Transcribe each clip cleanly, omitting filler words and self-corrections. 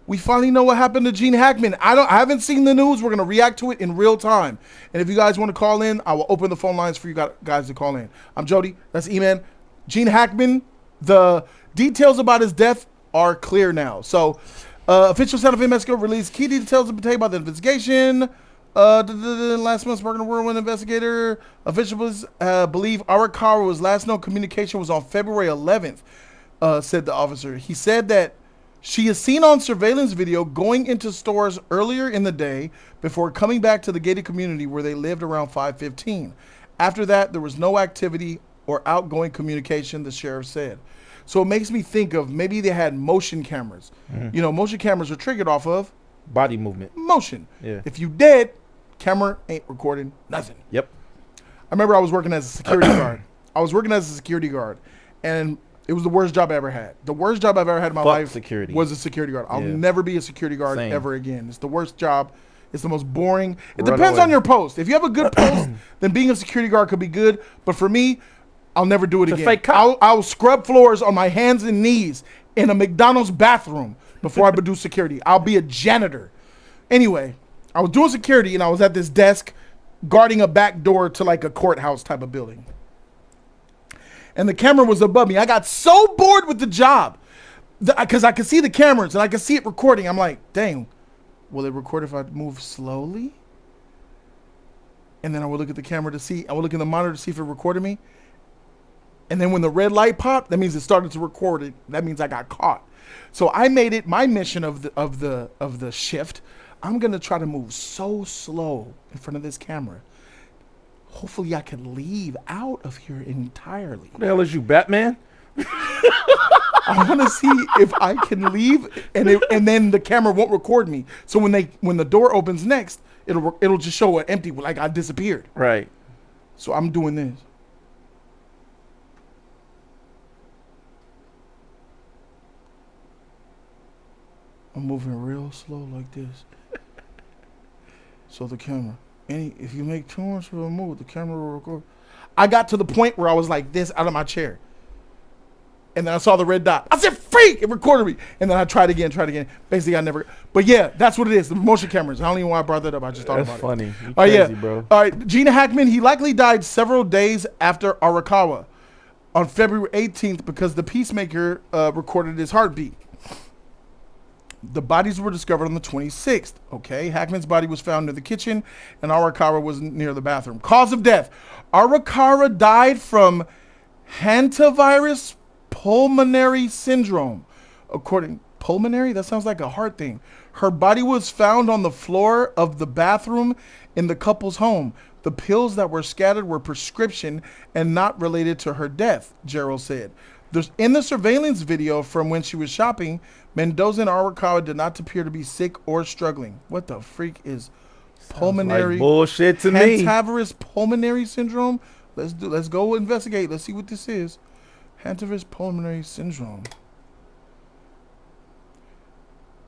We finally know what happened to Gene Hackman. I haven't seen the news. We're gonna react to it in real time. And if you guys want to call in, I will open the phone lines for you guys to call in. I'm Jody. That's E-Man. Gene Hackman. The details about his death are clear now. So, official Santa Fe Mexico released key details about the investigation. Last month's Bergen Whirlwind investigator officials believe Arakawa last known communication was on February 11th. Said the officer. He said that she is seen on surveillance video going into stores earlier in the day before coming back to the gated community where they lived around 5:15. After that, there was no activity or outgoing communication, the sheriff said. So it makes me think of maybe they had motion cameras. Mm-hmm. You know, motion cameras are triggered off of body movement. Motion. Yeah. If you dead, camera ain't recording nothing. Yep. I remember I was working as a security guard. And it was the worst job I ever had. The worst job I've ever had in my life was a security guard. I'll never be a security guard ever again. It's the worst job. It's the most boring. It depends on your post. If you have a good post, then being a security guard could be good. But for me, I'll never do it again. Fake cop. I'll scrub floors on my hands and knees in a McDonald's bathroom before I do security. I'll be a janitor. Anyway, I was doing security and I was at this desk guarding a back door to like a courthouse type of building. And the camera was above me. I got so bored with the job because I could see the cameras and I could see it recording. I'm like, dang, will it record if I move slowly? And then I would look at the camera to see, I would look in the monitor to see if it recorded me. And then when the red light popped, that means it started to record it. That means I got caught. So I made it my mission of the shift. I'm gonna try to move so slow in front of this camera. Hopefully I can leave out of here entirely. What the hell is you, Batman? I want to see if I can leave, and then the camera won't record me. So when the door opens next, it'll just show an empty, like I disappeared. Right. So I'm doing this. I'm moving real slow like this. So the camera. If you make too much of a move, the camera will record. I got to the point where I was like this out of my chair. And then I saw the red dot. I said, freak! It recorded me. And then I tried again. Basically, I never. But yeah, that's what it is. The motion cameras. I don't even know why I brought that up. I just thought about it. That's funny. All right, crazy, bro. All right, Gene Hackman, he likely died several days after Arakawa on February 18th because the Peacemaker recorded his heartbeat. The bodies were discovered on the 26th. Okay, Hackman's body was found near the kitchen, and Arakawa was near the bathroom. Cause of death: Arakawa died from hantavirus pulmonary syndrome. Pulmonary? That sounds like a heart thing. Her body was found on the floor of the bathroom in the couple's home. The pills that were scattered were prescription and not related to her death, Gerald said. In the surveillance video from when she was shopping, Mendoza and Arakawa did not appear to be sick or struggling. What the freak is pulmonary? Like bullshit to me. Hantavirus pulmonary syndrome. Let's go investigate. Let's see what this is. Hantavirus pulmonary syndrome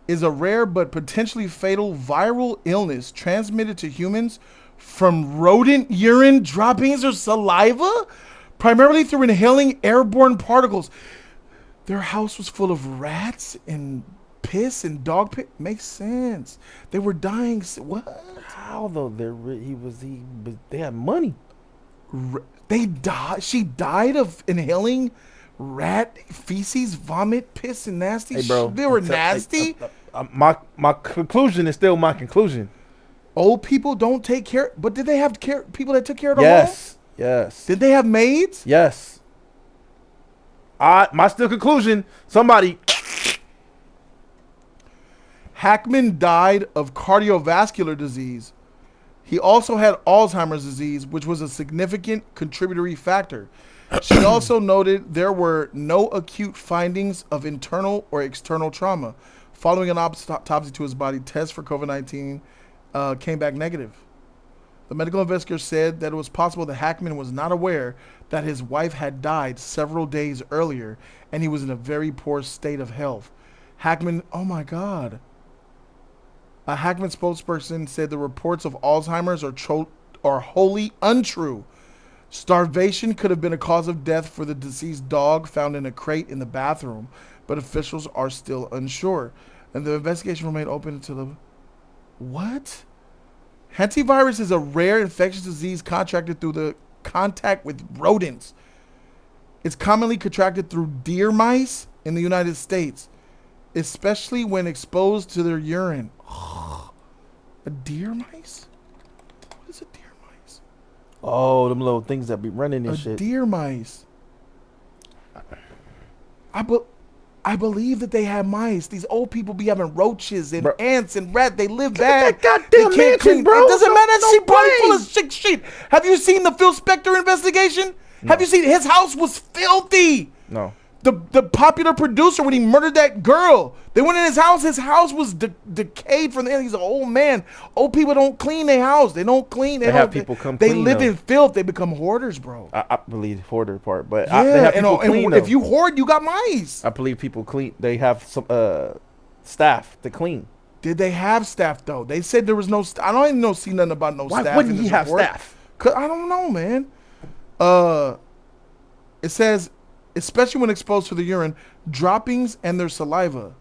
is a rare but potentially fatal viral illness transmitted to humans from rodent urine droppings or saliva, primarily through inhaling airborne particles. Their house was full of rats and piss and dog piss. Makes sense. They were dying. What? How though? They had money. They died. She died of inhaling rat feces, vomit, piss, and nasty. Hey, bro, they were nasty. My conclusion is still my conclusion. Old people don't take care. But did they have people that took care of them? Yes. Yes. Did they have maids? Yes. My still conclusion, somebody. Hackman died of cardiovascular disease. He also had Alzheimer's disease, which was a significant contributory factor. She also noted there were no acute findings of internal or external trauma. Following an autopsy to his body, tests for COVID-19 came back negative. The medical investigator said that it was possible that Hackman was not aware that his wife had died several days earlier, and he was in a very poor state of health. Hackman, oh my God. A Hackman spokesperson said the reports of Alzheimer's are wholly untrue. Starvation could have been a cause of death for the deceased dog found in a crate in the bathroom, but officials are still unsure. and the investigation remained open until the what? Hantavirus is a rare infectious disease contracted through the contact with rodents. It's commonly contracted through deer mice in the United States, especially when exposed to their urine. A deer mice? What is a deer mice? Oh, them little things that be running and A shit. deer mice. I believe that they have mice. These old people be having roaches and ants and rats. They live bad. That goddamn They can't mansion, clean. bro. It doesn't matter. No She probably way. full of sick shit. Have you seen the Phil Spector investigation? Have you seen his house was filthy? No. The popular producer, when he murdered that girl, they went in his house. His house was decayed from the end. He's an old man. Old people don't clean their house. They don't clean. They have people come They clean, live though. in filth. They become hoarders, bro. I believe the hoarder part, but Yeah, they have people clean, and though. if you hoard, you got mice. I believe people clean. They have some staff to clean. Did they have staff though? They said there was no. I don't even know. See nothing about no Why staff. wouldn't in he this have report. staff? 'Cause I don't know, man. It says, especially when exposed to the urine, droppings, and their saliva,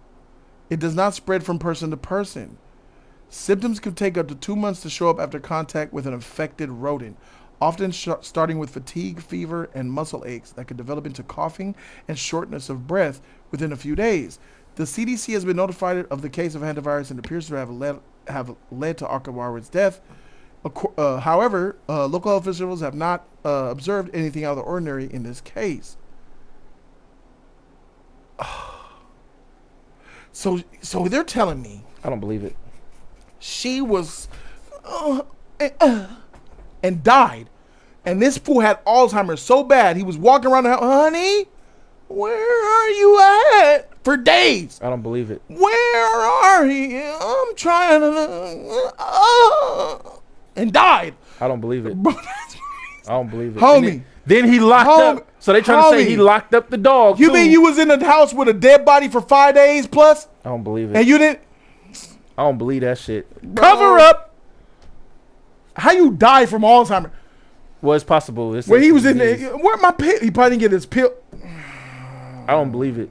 it does not spread from person to person. Symptoms can take up to 2 months to show up after contact with an infected rodent, often starting with fatigue, fever, and muscle aches that could develop into coughing and shortness of breath within a few days. The CDC has been notified of the case of hantavirus and appears to have led to Akawara's death. However, local health officials have not observed anything out of the ordinary in this case. So they're telling me I don't believe it. she was and died, and this fool had Alzheimer's so bad he was walking around the house. Honey, where are you at? For days. I don't believe it. Where are you? I'm trying to and died. I don't believe it. Bro, I don't believe it. homie. Then he locked up. So they trying to say he locked up the dog. You too. mean you was in the house with a dead body for 5 days plus, I don't believe it. and you didn't? I don't believe that shit. Bro. Cover up. How you die from Alzheimer's? Well, it's possible. It's Where a he was in there? disease. Where my pill? He probably didn't get his pill. I don't believe it.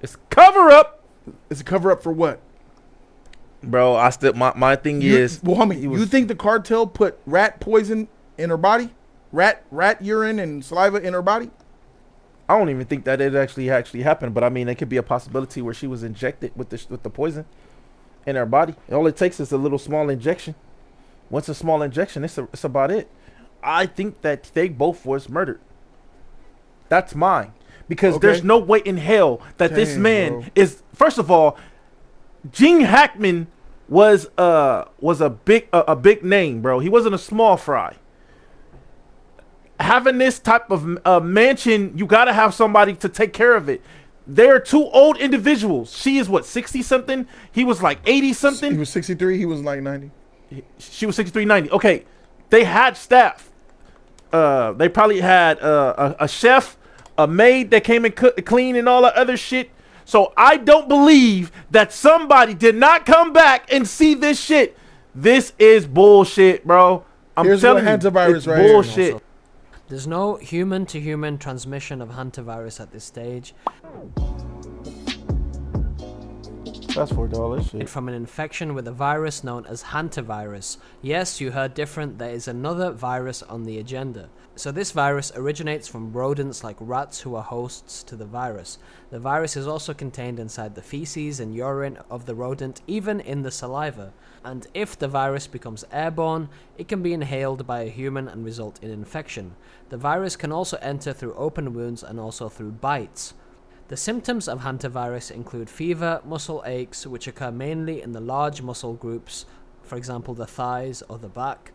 It's cover up, It's a cover up for what? bro. I still my thing is. Well, homie, he was- you think the cartel put rat poison in her body? Rat urine and saliva in her body? I don't even think that it actually happened, but I mean, it could be a possibility where she was injected with the poison in her body. All it takes is a little small injection. Once a small injection, it's about it. I think that they both was murdered. That's mine, because Okay. there's no way in hell that this Dang, man bro. is. First of all, Gene Hackman was a big name, bro. He wasn't a small fry. Having this type of mansion, you gotta have somebody to take care of it. They're two old individuals. She is what, 60 something? He was like 80 something. He was 63. He was like 90. She was 63, 90. Okay, they had staff. They probably had a chef, a maid that came and cooked, clean, and all that other shit. So I don't believe that somebody did not come back and see this shit. This is bullshit, bro. I'm Here's telling what you, hantavirus it's right here. bullshit. There's no human-to-human transmission of hantavirus at this stage. That's $4 shit. From an infection with a virus known as hantavirus. Yes, you heard different. There is another virus on the agenda. So this virus originates from rodents like rats who are hosts to the virus. The virus is also contained inside the feces and urine of the rodent, even in the saliva. And if the virus becomes airborne, it can be inhaled by a human and result in infection. The virus can also enter through open wounds and also through bites. The symptoms of hantavirus include fever, muscle aches, which occur mainly in the large muscle groups, for example the thighs or the back.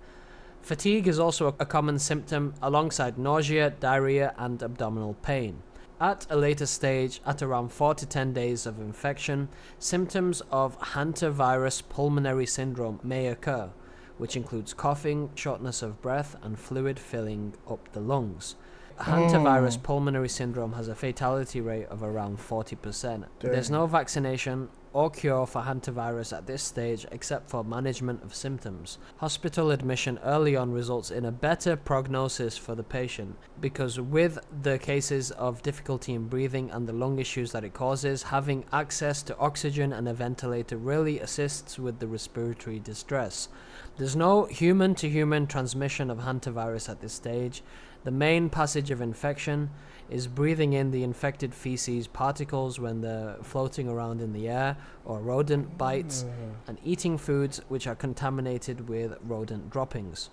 Fatigue is also a common symptom, alongside nausea, diarrhea, and abdominal pain. At a later stage, at around 4 to 10 days of infection, symptoms of hantavirus pulmonary syndrome may occur, which includes coughing, shortness of breath, and fluid filling up the lungs. Hantavirus pulmonary syndrome has a fatality rate of around 40%. There's no vaccination or cure for hantavirus at this stage except for management of symptoms. Hospital admission early on results in a better prognosis for the patient because with the cases of difficulty in breathing and the lung issues that it causes, having access to oxygen and a ventilator really assists with the respiratory distress. There's no human-to-human transmission of hantavirus at this stage. The main passage of infection is breathing in the infected feces particles when they're floating around in the air, or rodent bites, and eating foods which are contaminated with rodent droppings.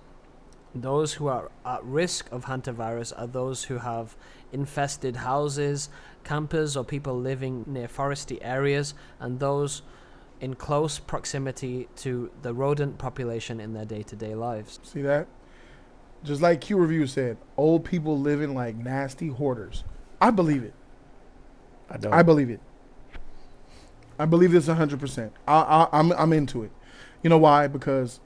Those who are at risk of hantavirus are those who have infested houses, campers, or people living near foresty areas, and those in close proximity to the rodent population in their day-to-day lives. See that? Just like Q Review said, old people living like nasty hoarders. I believe it. I don't. I believe it. I believe this 100%. I'm into it. You know why? Because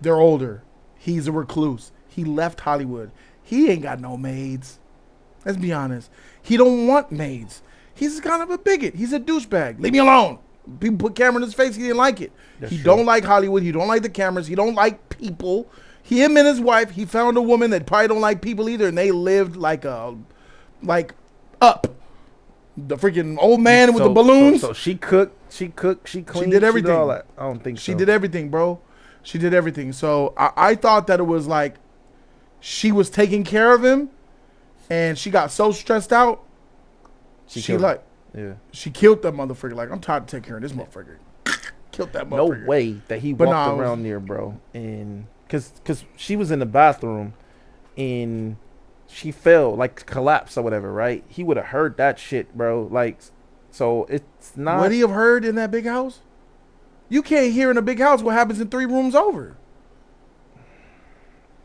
they're older. He's a recluse. He left Hollywood. He ain't got no maids. Let's be honest. He don't want maids. He's kind of a bigot. He's a douchebag. Leave me alone. People put camera in his face. He didn't like it. He don't like Hollywood. He don't like the cameras. He don't like people. Him and his wife, he found a woman that probably don't like people either, and they lived like up. The freaking old man with the balloons. So she cooked, she cleaned, she did everything. She did all that. I don't think she so. did everything, bro. She did everything. So I thought that it was like she was taking care of him, and she got so stressed out. She killed that motherfucker. Like, I'm tired of taking care of this motherfucker. Killed that motherfucker. No way that he walked around there, bro, and because she was in the bathroom and she fell, like collapsed or whatever, right? He would have heard that shit, bro. Like, so it's not. Would he have heard in that big house? You can't hear in a big house what happens in 3 rooms over.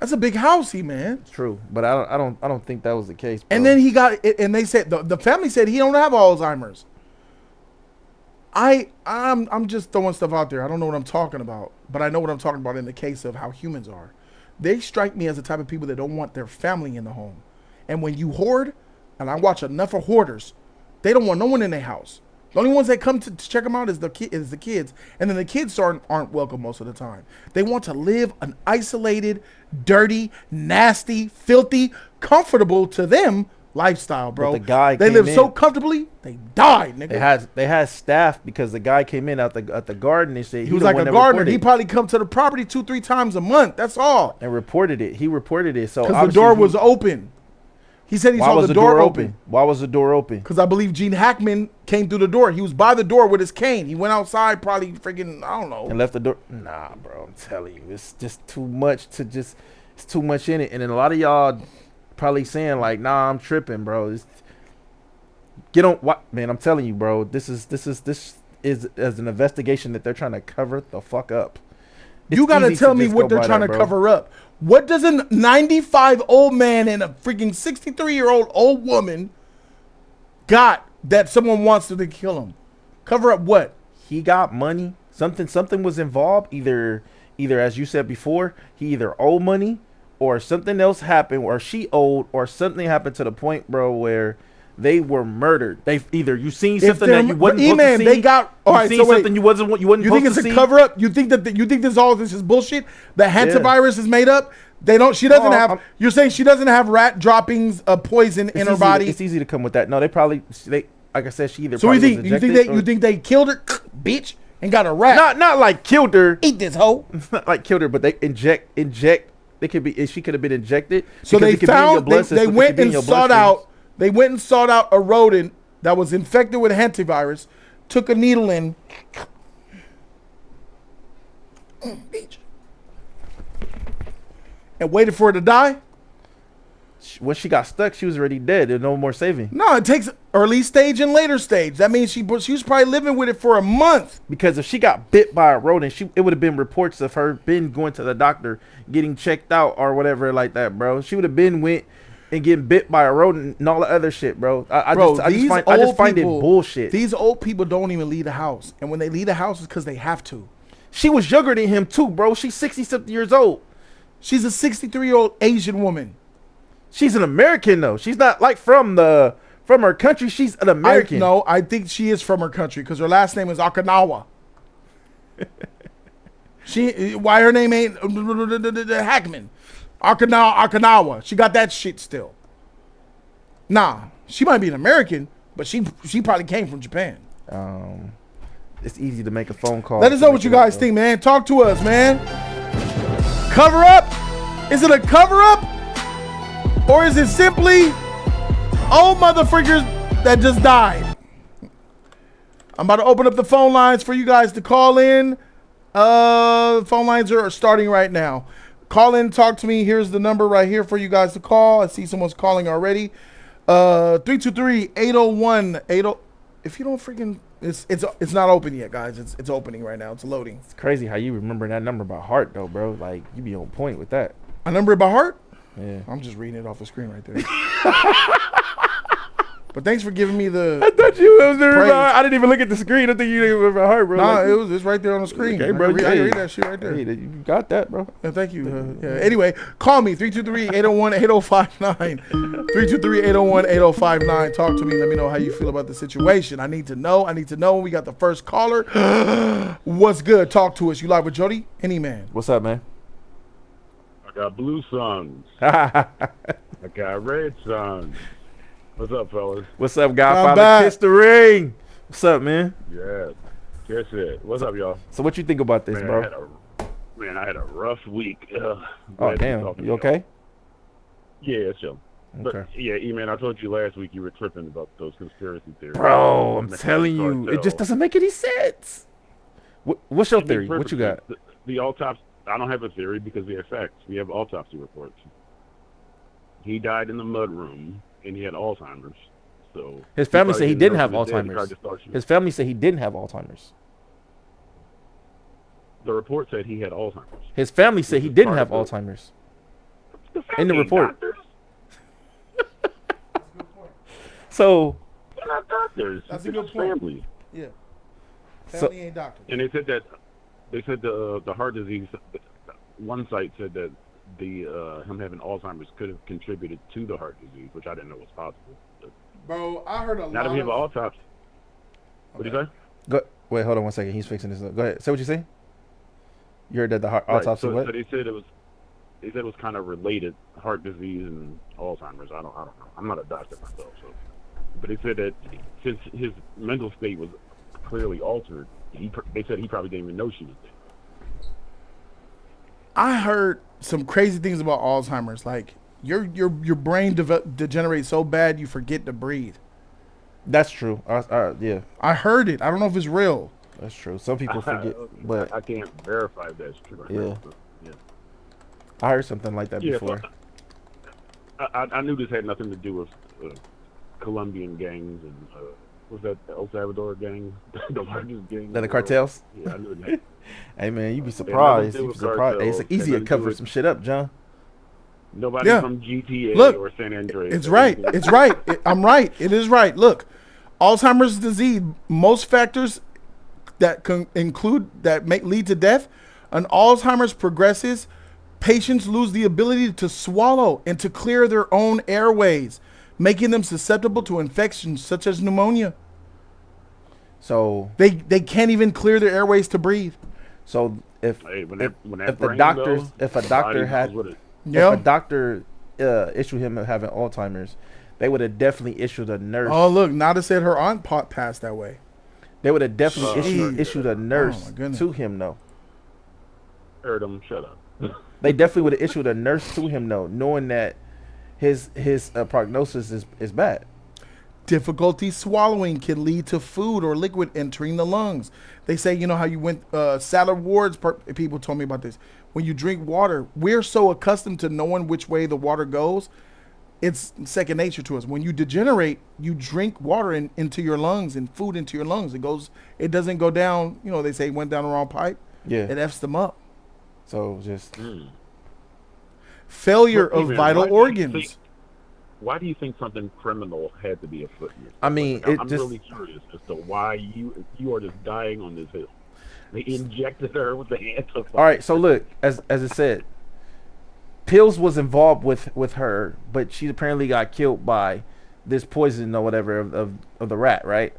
That's a big housey, man. True, but I don't think that was the case, bro. And then he got it, and they said the family said he don't have Alzheimer's. I'm just throwing stuff out there. I don't know what I'm talking about, but I know what I'm talking about in the case of how humans are. They strike me as the type of people that don't want their family in the home. And when you hoard, and I watch enough of hoarders, they don't want no one in their house. The only ones that come to check them out is the kids, and then the kids aren't welcome most of the time. They want to live an isolated, dirty, nasty, filthy, comfortable to them lifestyle, bro. But the guy they live so comfortably, they die, nigga. They had staff because the guy came in at the garden. They said he was like a gardener. He probably come to the property 2-3 times a month. That's all. And reported it. He reported it. So because the door was open. He said he saw the door open. Why was the door open? Because I believe Gene Hackman came through the door. He was by the door with his cane. He went outside, probably freaking, I don't know. And left the door. Nah, bro, I'm telling you, it's just too much it's too much in it. And then a lot of y'all probably saying like, nah, I'm tripping, bro. Get on what, man? I'm telling you, bro. This is as an investigation that they're trying to cover the fuck up. You gotta tell me what they're trying to cover up. What does a 95 old man and a freaking 63-year-old old woman got that someone wants to kill him? Cover up what? He got money. Something was involved. Either as you said before, he either owed money or something else happened, or she owed, or something happened to the point, bro, where they were murdered. They either you seen something that you wasn't supposed to see. They got all right. So something you wasn't supposed to see. You think it's a cover up? You think that you think this is bullshit? The hantavirus is made up. They don't. She doesn't have. You're saying she doesn't have rat droppings of poison in her body. It's easy to come with that. No, they like I said, she either. So you think they killed her, bitch, and got a rat? Not like killed her. Eat this hoe. Not like killed her, but they inject. They could be. She could have been injected. So they found. They went and sought out. They went and sought out a rodent that was infected with hantavirus, took a needle in, bitch, and waited for her to die. When she got stuck, she was already dead. There's no more saving. No, it takes early stage and later stage. That means she was probably living with it for a month. Because if she got bit by a rodent, it would have been reports of her been going to the doctor, getting checked out or whatever like that, bro. She would have been went and getting bit by a rodent and all the other shit, bro. I just find it bullshit. These old people don't even leave the house. And when they leave the house, it's because they have to. She was younger than him too, bro. She's 60-something years old. She's a 63-year-old Asian woman. She's an American though. She's not like from from her country. She's an American. No, I think she is from her country because her last name is Okinawa. Why her name ain't Hackman? Okinawa. She got that shit still. Nah, she might be an American, but she probably came from Japan. It's easy to make a phone call. Let us know what you guys think, man. Talk to us, man. Cover up? Is it a cover up? Or is it simply old motherfuckers that just died? I'm about to open up the phone lines for you guys to call in. Phone lines are starting right now. Call in, talk to me. Here's the number right here for you guys to call. I see someone's calling already. 323-801-80. If you don't freaking, it's not open yet, guys. It's opening right now. It's loading. It's crazy how you remember that number by heart, though, bro. Like, you be on point with that. A number by heart? Yeah. I'm just reading it off the screen right there. But thanks for giving me the. I thought you was there. I didn't even look at the screen. I think you didn't remember by heart, bro. Nah, like, it's right there on the screen. Okay, bro. I can read that shit right there. Hey, you got that, bro. Yeah, thank you. Yeah. Anyway, call me 323-801-8059. 323-801-8059. Talk to me. Let me know how you feel about the situation. I need to know. We got the first caller. What's good? Talk to us. You live with Jody? Any man. What's up, man? I got blue sons. I got red sons. What's up, fellas? What's up, Godfather? Kiss the ring. What's up, man? Yeah, kiss it. What's up, y'all? So what you think about this, man, bro? I had a rough week. Oh, damn. You okay? Yeah, it's chill. Okay. But, yeah, E-Man, I told you last week you were tripping about those conspiracy theories. Bro, I'm telling you, it just doesn't make any sense. What's your theory? What you got? The autopsy. I don't have a theory because we have facts. We have autopsy reports. He died in the mudroom. And he had Alzheimer's. So his family said he didn't have Alzheimer's. His family said he didn't have Alzheimer's. The report said he had Alzheimer's. His family said he didn't have Alzheimer's. In the report. So they're not doctors. That's a good point. Family. Yeah. Family ain't doctors. And they said the heart disease. One site said that him having Alzheimer's could have contributed to the heart disease, which I didn't know was possible. Bro, I heard a lot. Now that we have an autopsy. What do you say? Wait, hold on 1 second. He's fixing this up. Go ahead. Say what you say. You heard that the autopsy. So they said it was kind of related, heart disease and Alzheimer's. I don't know. I'm not a doctor myself, so. But they said that since his mental state was clearly altered, they said he probably didn't even know she was dead. I heard some crazy things about Alzheimer's. Like your brain degenerates so bad you forget to breathe. That's true. Yeah. I heard it. I don't know if it's real. That's true. Some people forget, but I can't verify if that's true. Yeah. I heard something like that before. I knew this had nothing to do with Colombian gangs and was that the El Salvador gang, the largest gang? The cartels? Yeah, I knew that. Hey man, you'd be surprised. Hey, it's easy to cover some shit up, John. Nobody from GTA or San Andreas. It's right. It's right. I'm right. It is right. Look, Alzheimer's disease, most factors that can include lead to death. An Alzheimer's progresses, patients lose the ability to swallow and to clear their own airways, making them susceptible to infections such as pneumonia. So they can't even clear their airways to breathe. So if a doctor issued him having Alzheimer's, they would have definitely issued a nurse. Oh look, Nada said her aunt passed that way. They would have definitely issued a nurse to him though. Heard him, shut up. They definitely would have issued a nurse to him though, knowing that his prognosis is bad. Difficulty swallowing can lead to food or liquid entering the lungs. They say, you know how you went salad wards. People told me about this. When you drink water, we're so accustomed to knowing which way the water goes. It's second nature to us. When you degenerate, you drink water into your lungs and food into your lungs. It doesn't go down. You know, they say it went down the wrong pipe. Yeah, it F's them up. So just failure of vital organs. Why do you think something criminal had to be afoot? I mean, I'm really curious as to why you are just dying on this hill. They injected her with the hantavirus. All right, so look, as it said, Pills was involved with her, but she apparently got killed by this poison or whatever of the rat, right?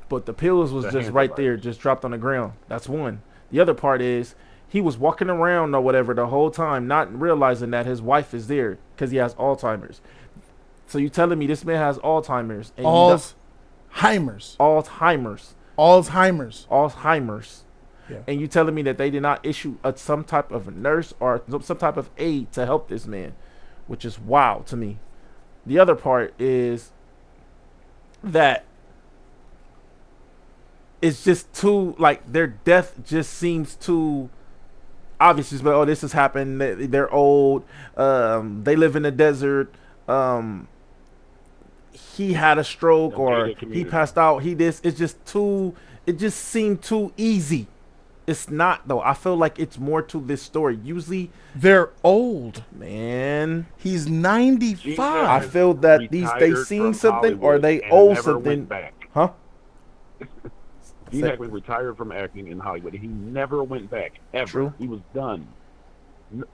But the pills was The just right hantavirus. there, just dropped on the ground. That's one. The other part is he was walking around or whatever the whole time, not realizing that his wife is there because he has Alzheimer's. So you telling me this man has Alzheimer's and Alzheimer's. Alzheimer's, Alzheimer's. Alzheimer's, Yeah. and you telling me that they did not issue some type of nurse or some type of aid to help this man, which is wild to me. The other part is that it's just too, like, their death just seems too obvious. But oh, this has happened. They're old. They live in the desert. He had a stroke or he passed out. It's just too. It just seemed too easy. It's not though. I feel like it's more to this story. Usually, They're old. man, He's Gene 95. I Hackman feel that they retired seen from something or Hollywood they and owe never something, went back. huh? Gene Say- Hackman retired from acting in Hollywood. He never went back ever. True. He was done.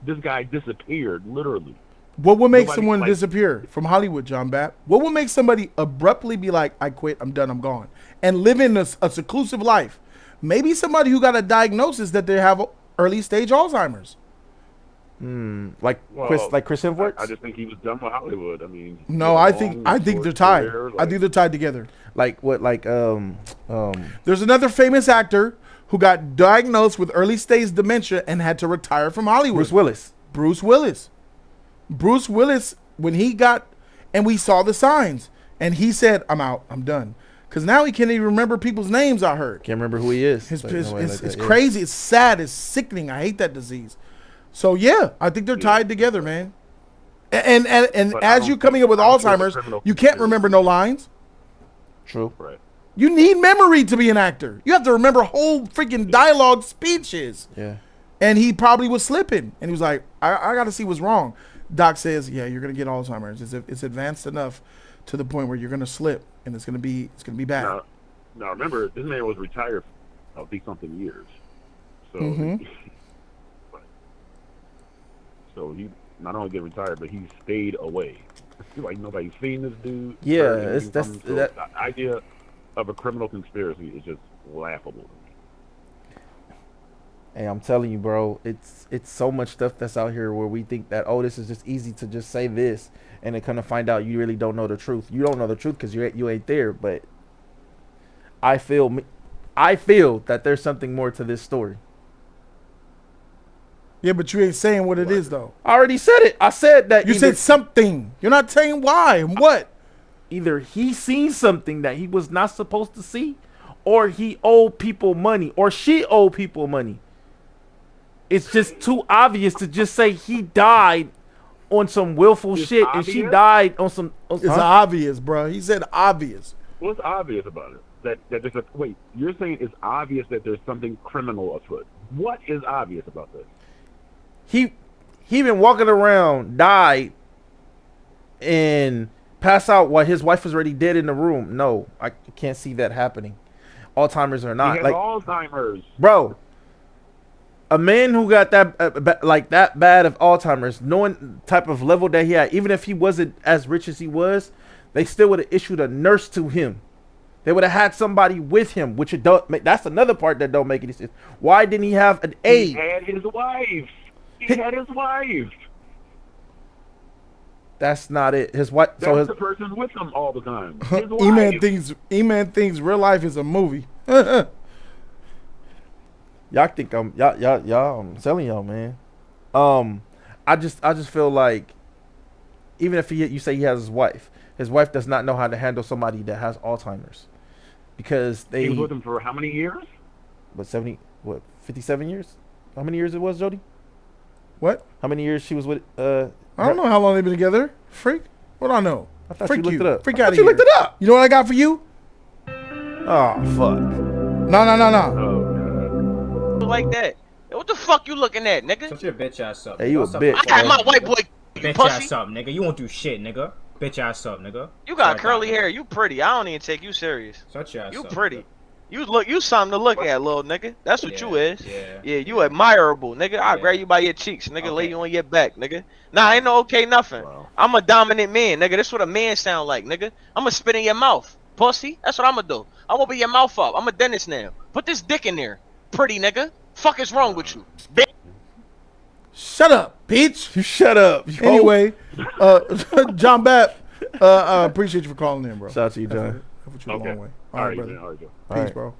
This guy disappeared literally. What would make Nobody, someone like- disappear from Hollywood, John Bapp? What would make somebody abruptly be like, I quit, I'm done, I'm gone, and live in a seclusive life? Maybe somebody who got a diagnosis that they have early stage Alzheimer's. Like Well, Chris Hemsworth. I just think he was done with Hollywood. I mean, No, I think they're tied. I think they're tied together. Like what? Like There's another famous actor who got diagnosed with early stage dementia and had to retire from Hollywood. Bruce Willis. Bruce Willis. Bruce Willis, when he got, and we saw the signs, and he said, I'm out, I'm done. Because now he can't even remember people's names, I heard. Can't remember who he is. It's Like, no way like that, yeah. crazy, it's sad, it's sickening. I hate that disease. So, yeah, I think they're tied together, man. And But I as don't you're coming up with think- I don't think Alzheimer's, it's a criminal you can't conspiracy. remember no lines. True. Right. You need memory to be an actor. You have to remember whole freaking dialogue speeches. Yeah. And he probably was slipping. And he was like, I got to see what's wrong. Doc says, yeah, you're going to get Alzheimer's. It's advanced enough to the point where you're going to slip and it's going to be bad. Now remember, this man was retired for 30-something years. So, Mhm. so he not only get retired, but he stayed away. Like nobody's seen this dude. Yeah, heard anything that's- from him. So that- the idea of a criminal conspiracy is just laughable. Hey, I'm telling you, bro, it's so much stuff that's out here where we think that, oh, this is just easy to just say this, and then kind of find out you really don't know the truth. You don't know the truth because you ain't there. But I feel that there's something more to this story. Yeah, but you ain't saying what it is, though. I already said it. I said that You said something. You're not saying why and what. either he seen something that he was not supposed to see, or he owed people money, or she owed people money. It's just too obvious to just say he died on some willful It's shit and she obvious? died on some. It's obvious, bro. He said obvious. What's obvious about it? That there's a wait. You're saying it's obvious that there's something criminal afoot. What is obvious about this? He been walking around, died, and pass out while his wife was already dead in the room. No, I can't see that happening. Alzheimer's or He not, has like, Alzheimer's. bro, a man who got that like that bad of Alzheimer's, knowing type of level that he had, even if he wasn't as rich as he was, they still would have issued a nurse to him. They would have had somebody with him, which it don't make. That's another part that don't make any sense. Why didn't he have an He aide? had his wife. He had his wife. That's not it. His wife. That's So his the person with him all the time. His E-Man wife. thinks real life is a movie. y'all think I'm selling y'all, man. I just feel like even if you say he has his wife does not know how to handle somebody that has Alzheimer's, because He was with him for how many years? 57 years? How many years it was, Jody? What? How many years she was with I don't know how long they've been together. Freak. What do I know? I thought Freak you looked it up. Freak I out thought of you here. looked it up. You know what I got for you? Oh fuck. No. Oh, like that. Yo, what the fuck you looking at, nigga? Shut your bitch ass up. Hey, you a What's up, bitch. I got my white boy Bitch pussy. ass up, nigga. You won't do shit, nigga. Bitch ass up, nigga. You got Shut curly up. hair. You pretty. I don't even take you serious. Shut your ass You up. pretty. You something to look at, little nigga. That's what you is. Yeah. Yeah, you admirable, nigga. I'll grab Yeah. you by your cheeks, nigga. Lay Okay. you on your back, nigga. Nah, ain't no okay nothing. Wow. I'm a dominant man, nigga. This what a man sound like, nigga. I'ma spit in your mouth, pussy. That's what I'ma do. I'ma open your mouth up. I'm a dentist now. Put this dick in there, pretty nigga. Fuck is wrong with you, bitch? Shut up, bitch. You shut up. yo. Anyway, John Bapp, appreciate you for calling in, bro. Shout out to you, John. That put you a Okay. long way. All right, brother. man. All right, Joe. Peace, All right. bro.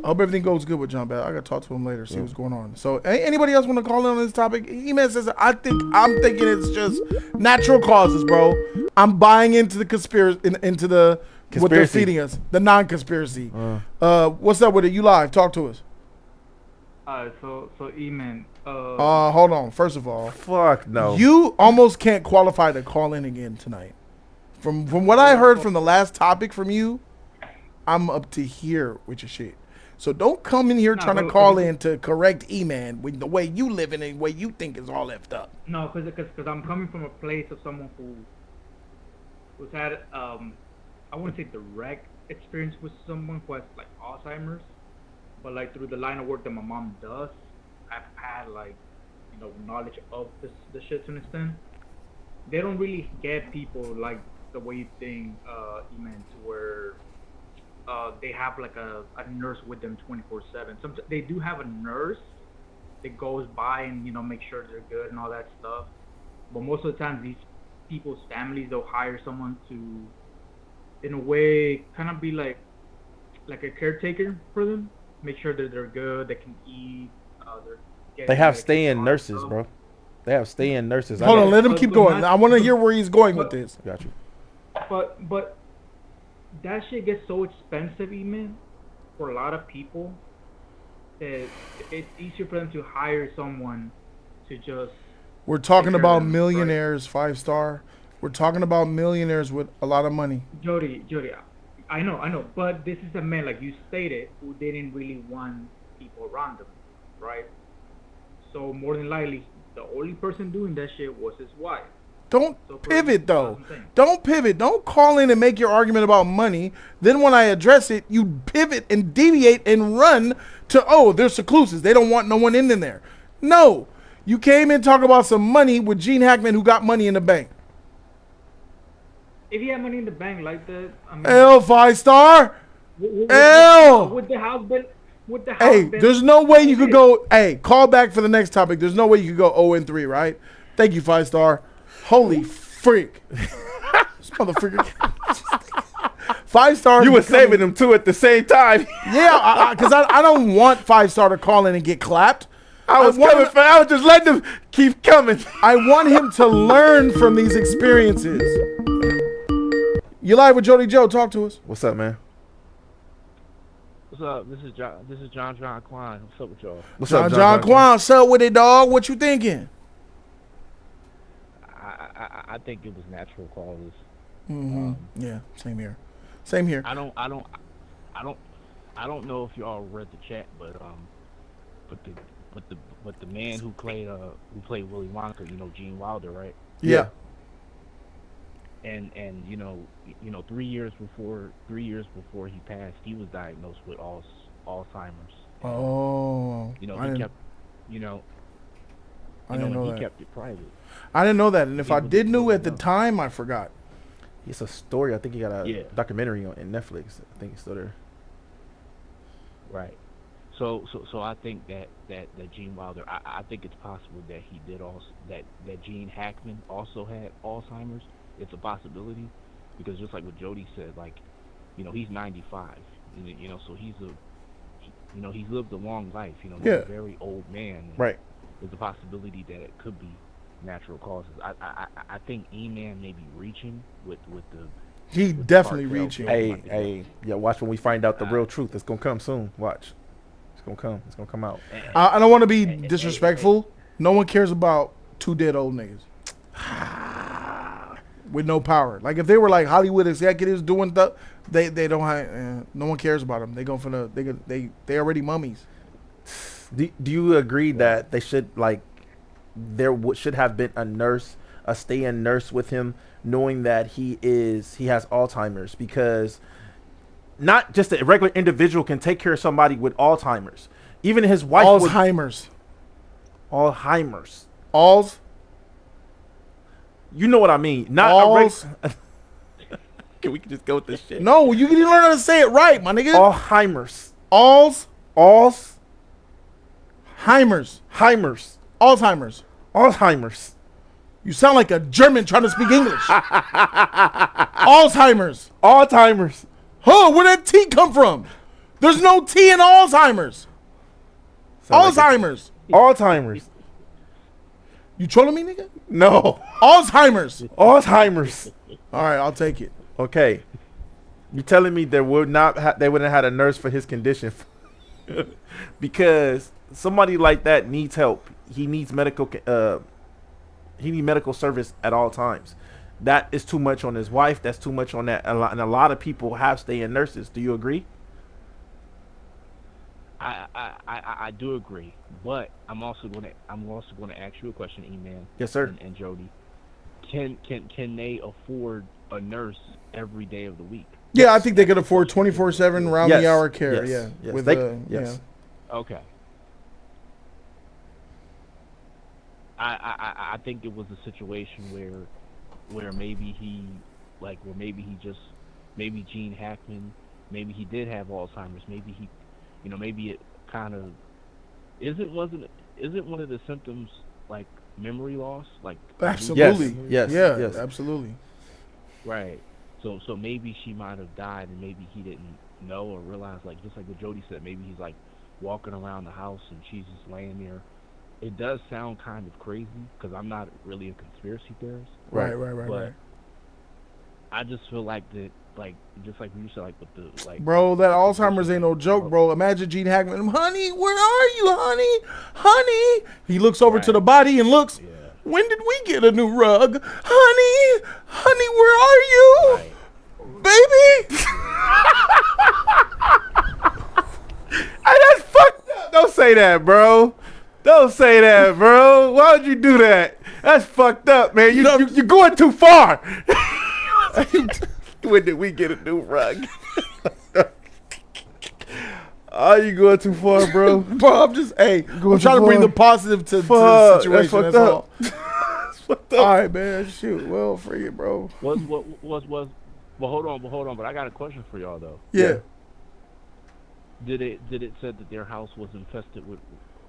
I hope everything goes good with John Bapp. I gotta talk to him later, see what's going on. So, anybody else want to call in on this topic? E-Man says, I'm thinking it's just natural causes, bro. I'm buying into the conspiracy, into the what they're Conspiracy. feeding us, the non-conspiracy. What's up with it? You live? Talk to us. So E-Man, Hold on. First of all, Fuck no. you almost can't qualify to call in again tonight. From what I heard from the last topic from you, I'm up to here with your shit. So don't come in here Nah, trying to but- call but- in to correct E-Man with the way you live and the way you think is all left up. no, because I'm coming from a place of someone who's had I wouldn't say direct experience with someone who has like Alzheimer's, but like through the line of work that my mom does, I've had like knowledge of the shit to an extent. They don't really get people like the way you think, E-Man, to where they have like a nurse with them 24/7. Sometimes they do have a nurse that goes by and make sure they're good and all that stuff. But most of the time, these people's families, they'll hire someone to, in a way, kind of be like a caretaker for them, make sure that they're good, they can eat. They're getting They have medication, stay-in all that nurses, stuff. bro. They have stay-in nurses. Hold on, know. let him But- keep but going. not- I want to but- hear where he's going with but- this. Got you. But that shit gets so expensive, even for a lot of people, that it's easier for them to hire someone to just. We're talking Take care about of them, right. millionaires, 5-star. We're talking about millionaires with a lot of money. Jody, I know, but this is a man, like you stated, who didn't really want people around him, right? So more than likely, the only person doing that shit was his wife. Don't So for- pivot, though. that's what I'm saying. Don't pivot. Don't call in and make your argument about money. Then when I address it, you pivot and deviate and run to, oh, there's seclusives. They don't want no one in there. No. You came in talking about some money with Gene Hackman, who got money in the bank. If he had money in the bank like that, I mean, L 5-star. would L. the house been? Would the house Hey, been? there's no way you could go. Hey, call back for the next topic. There's no way you could go 0-3, right? Thank you, 5-star. Holy freak. This motherfucker. 5-star. You were saving them two at the same time. Yeah, because I don't want 5-star to call in and get clapped. I was want- coming for. I was just letting them keep coming. I want him to learn from these experiences. You live with Jody Joe. Talk to us. What's up, man? What's up? This is John Quan. What's up with y'all? What's John up, John Quan. What's up with it, dog? What you thinking? I think it was natural causes. Yeah, same here. Same here. I don't know if y'all read the chat, but the man who played Willy Wonka, Gene Wilder, right? Yeah. And 3 years before he passed, he was diagnosed with Alzheimer's. Oh. He I didn't, kept, I didn't know he that. kept it private. I didn't know that. And if He I was- did he know was at the young. time, I forgot. It's a story. I think he got a Yeah. documentary on Netflix. I think it's still there. Right. So I think that Gene Wilder, I think it's possible that he did also that Gene Hackman also had Alzheimer's. It's a possibility because just like what Jody said, he's 95, so he's lived a long life. He's Yeah. a very old man. Right. There's a possibility that it could be natural causes. I think E-Man may be reaching with the. He With the definitely cartel reaching. killing. Hey, yeah. Watch when we find out the real truth. It's gonna come soon. Watch. It's gonna come. It's gonna come out. I don't want to be disrespectful. No one cares about two dead old niggas with no power. Like if they were like Hollywood executives doing stuff, they don't have. No one cares about them. They go for they already mummies. Do you agree that they should should have been a nurse, a stay-in nurse with him, knowing that he has Alzheimer's? Because not just a regular individual can take care of somebody with Alzheimer's. Even his wife was Alzheimer's. Alls. You know what I mean? Not Alls. Can we just go with this shit? No, you can learn how to say it right, my nigga. Alzheimer's. Heimers. Alzheimer's. You sound like a German trying to speak English. Alzheimer's. Huh, where'd that T come from? There's no T in Alzheimer's. Alzheimer's. You trolling me, nigga? No. Alzheimer's. All right, I'll take it. Okay. You telling me they wouldn't have had a nurse for his condition because somebody like that needs help. He needs medical service at all times. That is too much on his wife. That's too much on that. And a lot of people have stay-in nurses. Do you agree? I do agree, but I'm also gonna ask you a question, E-Man. Yes, sir. And Jody, can they afford a nurse every day of the week? Yeah, I think they could afford 24/7 round the hour care. Yes. Yeah, Yes. yeah. Okay. I think it was a situation where maybe Gene Hackman, maybe he did have Alzheimer's, maybe he, maybe it kind of isn't one of the symptoms like memory loss, like Absolutely. Yes. Yeah, absolutely. right. So maybe she might have died and maybe he didn't know or realize, like just like what Jody said, maybe he's like walking around the house and she's just laying there. It does sound kind of crazy because I'm not really a conspiracy theorist. Right. But I just feel like that, like just like you said, like with the like. Bro, that Alzheimer's ain't no joke, bro. Imagine Gene Hackman, honey, where are you, honey? He looks over to the body and looks. Yeah. When did we get a new rug, honey? Where are you, baby? Hey, that's fucked up. Don't say that, bro. Why would you do that? That's fucked up, man. You're going too far. When did we get a new rug? Oh, you going too far, bro. Bro, I'm trying to bring the positive to the situation. That's all. That's fucked up. All right, man. Shoot. Well, free it, bro. Well, hold on. But I got a question for y'all though. Yeah. Did it say that their house was infested with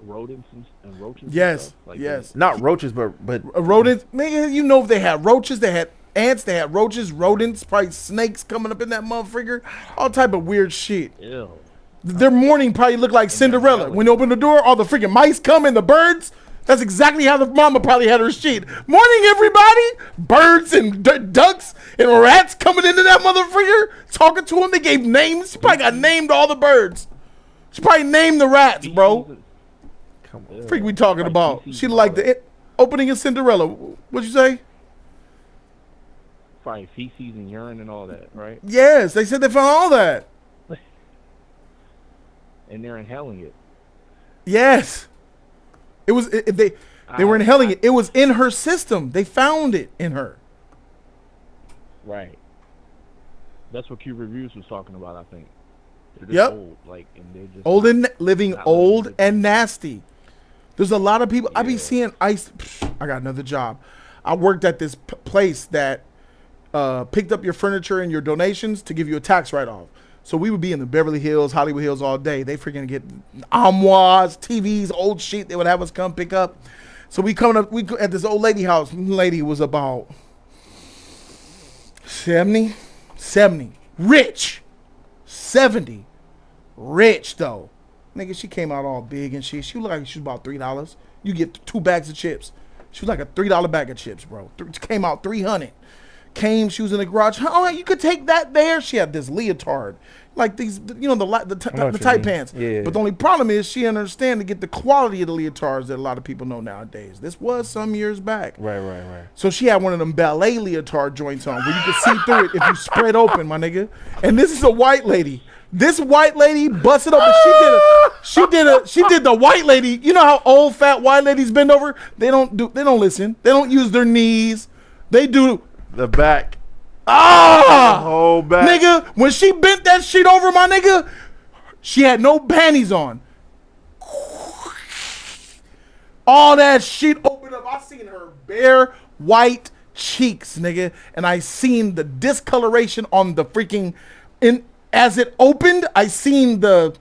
rodents and roaches? Yes. And stuff? Like Yes. Not roaches, but rodents. Nigga, you know if they had roaches, they had ants, they had roaches, rodents, probably snakes coming up in that motherfucker. All type of weird shit. Ew. Their morning probably looked like Cinderella. When they open the door, all the freaking mice come and the birds. That's exactly how the mama probably had her shit. Morning, everybody. Birds and ducks and rats coming into that motherfucker, talking to them. They gave names. She probably got named all the birds. She probably named the rats, bro. Come on. Freak we talking about? She like the opening of Cinderella. What'd you say? Probably feces and urine and all that, right? Yes, they said they found all that. And they're inhaling it. Yes. It was they were inhaling it. It was in her system. They found it in her. Right. That's what Q Reviews was talking about, I think. They're just Yep. old, like, and they're just Old and living not old living and nasty. There's a lot of people. I be Yeah. seeing ice. I got another job. I worked at this place that picked up your furniture and your donations to give you a tax write-off. So we would be in the Beverly Hills, Hollywood Hills all day. They freaking get armoires, TVs, old shit. They would have us come pick up. So we coming up. We go at this old lady house. Lady was about 70, rich, 70, rich though. Nigga, she came out all big and shit. She looked like she was about $3. You get 2 bags of chips. She was like a $3 bag of chips, bro. Came out 300. She was in the garage. Oh, you could take that there. She had this leotard, like these, the tight pants. Yeah. But the only problem is she didn't understand to get the quality of the leotards that a lot of people know nowadays. This was some years back. Right. So she had one of them ballet leotard joints on where you could see through it if you spread open, my nigga. And this is a white lady. This white lady busted open. She did the white lady. You know how old fat white ladies bend over? They don't listen. They don't use their knees. They do The back. Ah! Oh, back. Nigga, when she bent that shit over, my nigga, she had no panties on. All that shit opened up. I seen her bare white cheeks, nigga, and I seen the discoloration on the freaking as it opened. I seen the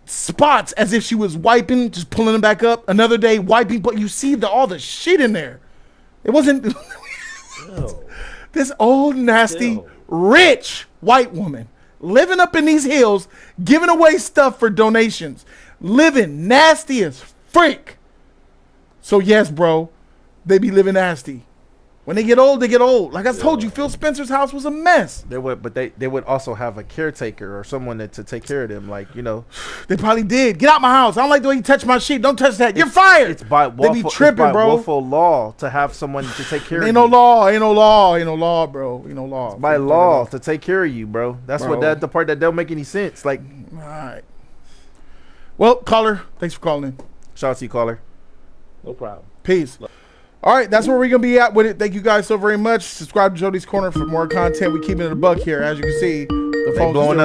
spots as if she was wiping, just pulling them back up. Another day wiping, but you see all the shit in there. It wasn't this old nasty rich white woman living up in these hills, giving away stuff for donations, living nasty as freak. So yes, bro, they be living nasty. When they get old, they get old. Like I told you, Phil Spencer's house was a mess. They would, but they would also have a caretaker or someone to take care of them. Like, you know, They probably did. Get out my house. I don't like the way you touch my shit. Don't touch that. You're fired. it's by They be lawful, tripping, it's by bro. lawful law to have someone to take care of Ain't you. no law. Ain't no law. Ain't no law, bro. Ain't no law. By law to take care of you, bro. That's Bro. what the part that don't make any sense. Like, All right. Well, caller, thanks for calling in. shout out to you, caller. No problem. Peace. All right, that's where we're going to be at with it. Thank you guys so very much. Subscribe to Jody's Corner for more content. We keep it in a buck here. As you can see, the They phone's blowing still up.